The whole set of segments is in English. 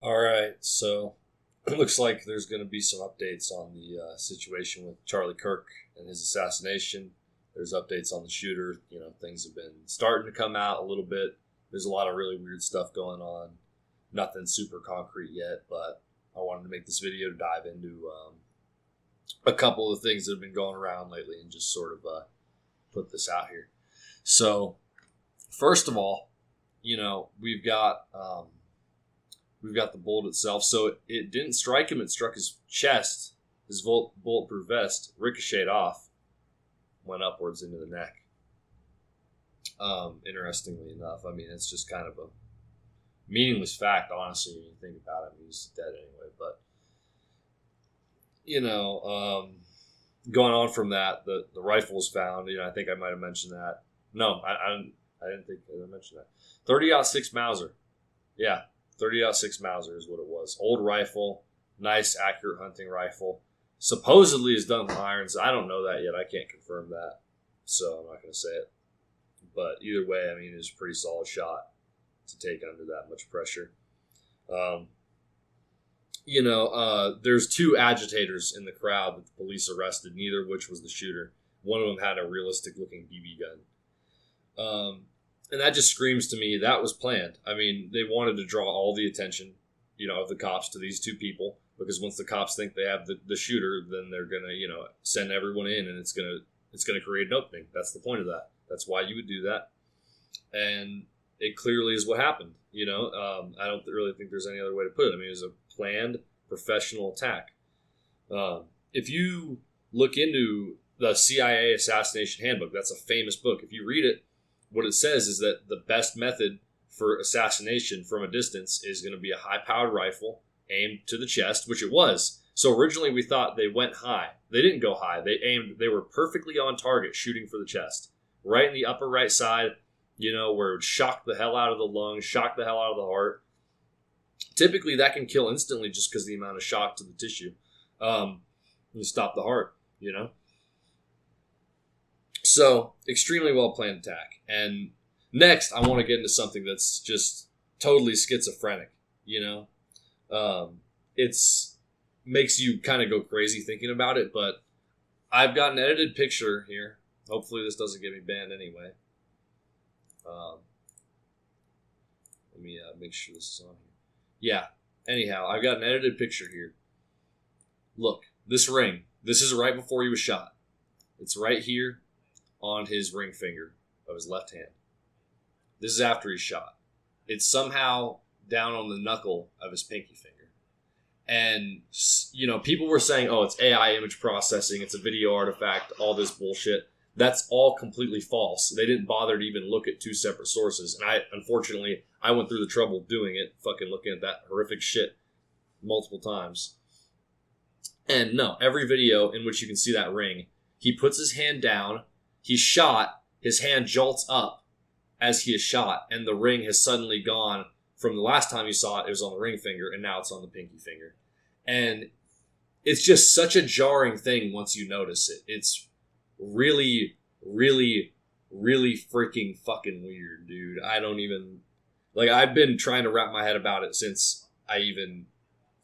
All right, so it looks like there's going to be some updates on the situation with Charlie Kirk and his assassination. There's updates on the shooter. Things have been starting to come out a little bit. There's a lot of really weird stuff going on. Nothing super concrete yet, but I wanted to make this video to dive into a couple of things that have been going around lately and just sort of put this out here. So, first of all, we've got the bullet itself. So it didn't strike him; it struck his chest. His bulletproof vest ricocheted off, went upwards into the neck. Interestingly enough, I mean, it's just kind of a meaningless fact, honestly, when you think about it. I mean, he's dead anyway. But going on from that, the rifle was found. I think I might have mentioned that. No, I didn't think I mentioned that. 30-06 Mauser. Yeah, 30-06 Mauser is what it was. Old rifle, nice, accurate hunting rifle. Supposedly is done with irons. I don't know that yet. I can't confirm that, so I'm not going to say it. But either way, I mean, it's a pretty solid shot to take under that much pressure. There's two agitators in the crowd that the police arrested, neither of which was the shooter. One of them had a realistic-looking BB gun. And that just screams to me that was planned. I mean, they wanted to draw all the attention, of the cops to these two people, because once the cops think they have the shooter, then they're going to, send everyone in, and it's going to create an opening. That's the point of that. That's why you would do that. And it clearly is what happened. I don't really think there's any other way to put it. I mean, it was a planned professional attack. If you look into the CIA Assassination Handbook, that's a famous book. If you read it, what it says is that the best method for assassination from a distance is going to be a high-powered rifle aimed to the chest, which it was. So originally we thought they went high. They didn't go high. They were perfectly on target, shooting for the chest. Right in the upper right side, where it would shock the hell out of the lungs, shock the hell out of the heart. Typically that can kill instantly just because of the amount of shock to the tissue. You stop the heart, So, extremely well-planned attack. And next, I want to get into something that's just totally schizophrenic, It's makes you kind of go crazy thinking about it, but I've got an edited picture here. Hopefully this doesn't get me banned anyway. Let me make sure this is on here. Yeah, anyhow, I've got an edited picture here. Look, this ring. This is right before he was shot. It's right here on his ring finger of his left hand. This is after he's shot. It's somehow down on the knuckle of his pinky finger. And, people were saying, oh, it's AI image processing, it's a video artifact, all this bullshit. That's all completely false. They didn't bother to even look at two separate sources. And unfortunately, I went through the trouble of doing it, fucking looking at that horrific shit multiple times. And no, every video in which you can see that ring, he puts his hand down, he's shot, his hand jolts up as he is shot, and the ring has suddenly gone from the last time you saw it, it was on the ring finger, and now it's on the pinky finger. And it's just such a jarring thing once you notice it. It's really, really, really freaking fucking weird, dude. I don't even... I've been trying to wrap my head about it since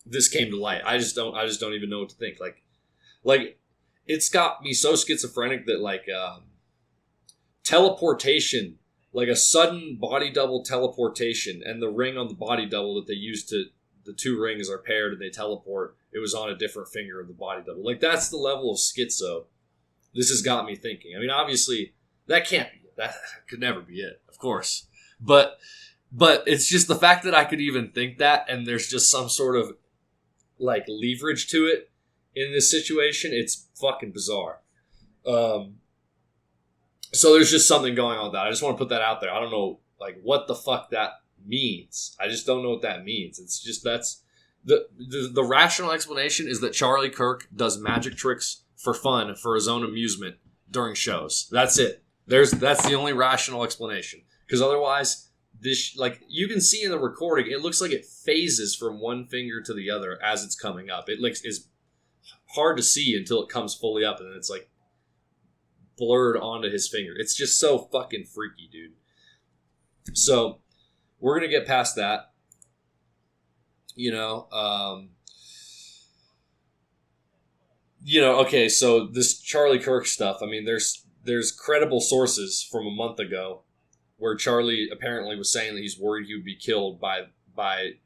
this came to light. I just don't even know what to think. It's got me so schizophrenic that teleportation, like a sudden body double teleportation, and the ring on the body double that they used the two rings are paired and they teleport, it was on a different finger of the body double. That's the level of schizo this has got me thinking. I mean, obviously, that can't be it. That could never be it, of course. But it's just the fact that I could even think that, and there's just some sort of leverage to it in this situation. It's fucking bizarre. So there's just something going on with that. I just want to put that out there. I don't know what the fuck that means. I just don't know what that means. It's just that's the rational explanation is that Charlie Kirk does magic tricks for fun, for his own amusement during shows. That's it. That's the only rational explanation. Because otherwise, this you can see in the recording, it looks like it phases from one finger to the other as it's coming up. It is hard to see until it comes fully up, and then it's blurred onto his finger. It's just so fucking freaky, dude. So we're gonna get past that. You know, okay, so this Charlie Kirk stuff. I mean, there's credible sources from a month ago where Charlie apparently was saying that he's worried he would be killed by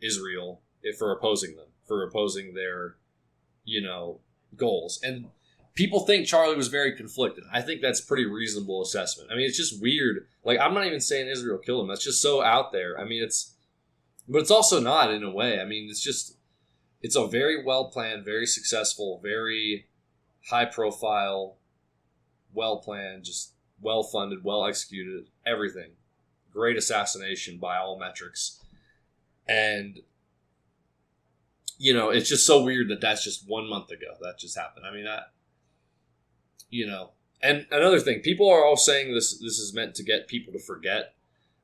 Israel for opposing their, goals. And people think Charlie was very conflicted. I think that's a pretty reasonable assessment. I mean, it's just weird. Like, I'm not even saying Israel killed him. That's just so out there. I mean, but it's also not in a way. I mean, it's a very well planned, very successful, very high profile, well planned, just well funded, well executed, everything. Great assassination by all metrics. And, it's just so weird that that's just 1 month ago that just happened. I mean, and another thing, people are all saying this is meant to get people to forget.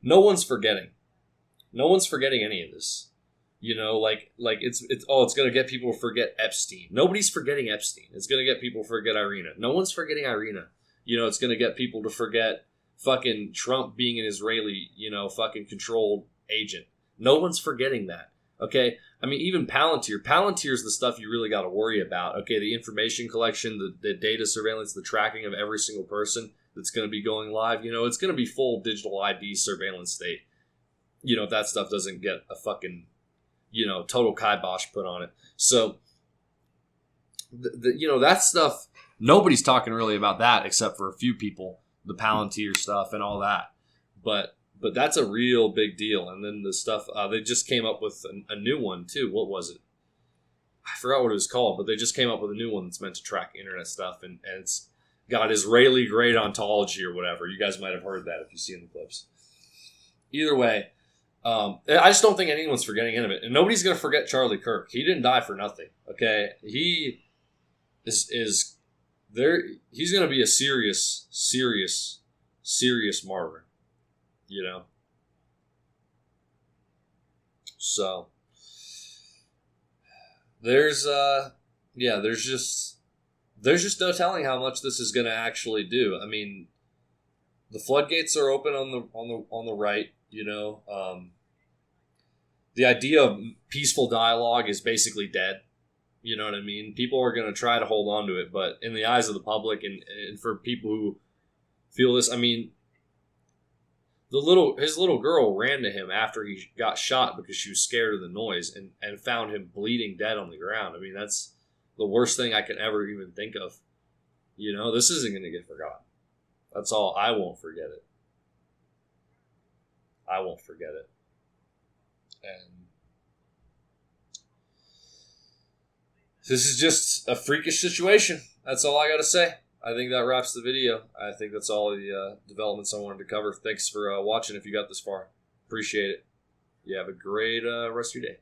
No one's forgetting. No one's forgetting any of this. It's going to get people to forget Epstein. Nobody's forgetting Epstein. It's going to get people to forget Irina. No one's forgetting Irina. It's going to get people to forget fucking Trump being an Israeli, fucking controlled agent. No one's forgetting that. Okay? I mean, even Palantir. Palantir is the stuff you really got to worry about. Okay? The information collection, the data surveillance, the tracking of every single person that's going to be going live. It's going to be full digital ID surveillance state. If that stuff doesn't get a fucking, total kibosh put on it. So, that stuff, nobody's talking really about that except for a few people, the Palantir stuff and all that. But that's a real big deal. And then the stuff, they just came up with a new one too. What was it? I forgot what it was called, but they just came up with a new one that's meant to track internet stuff. And it's got Israeli grade ontology or whatever. You guys might have heard that if you've seen the clips. Either way, I just don't think anyone's forgetting any of it. And nobody's going to forget Charlie Kirk. He didn't die for nothing. Okay? He is there. He's going to be a serious martyr. So there's just no telling how much this is going to actually do. I mean, the floodgates are open on the right. The idea of peaceful dialogue is basically dead. You know what I mean? People are going to try to hold on to it, but in the eyes of the public and for people who feel this, I mean, his little girl ran to him after he got shot because she was scared of the noise and found him bleeding dead on the ground. I mean, that's the worst thing I could ever even think of. This isn't going to get forgotten. That's all. I won't forget it. I won't forget it. And this is just a freakish situation. That's all I got to say. I think that wraps the video. I think that's all the developments I wanted to cover. Thanks for watching if you got this far. Appreciate it. You have a great rest of your day.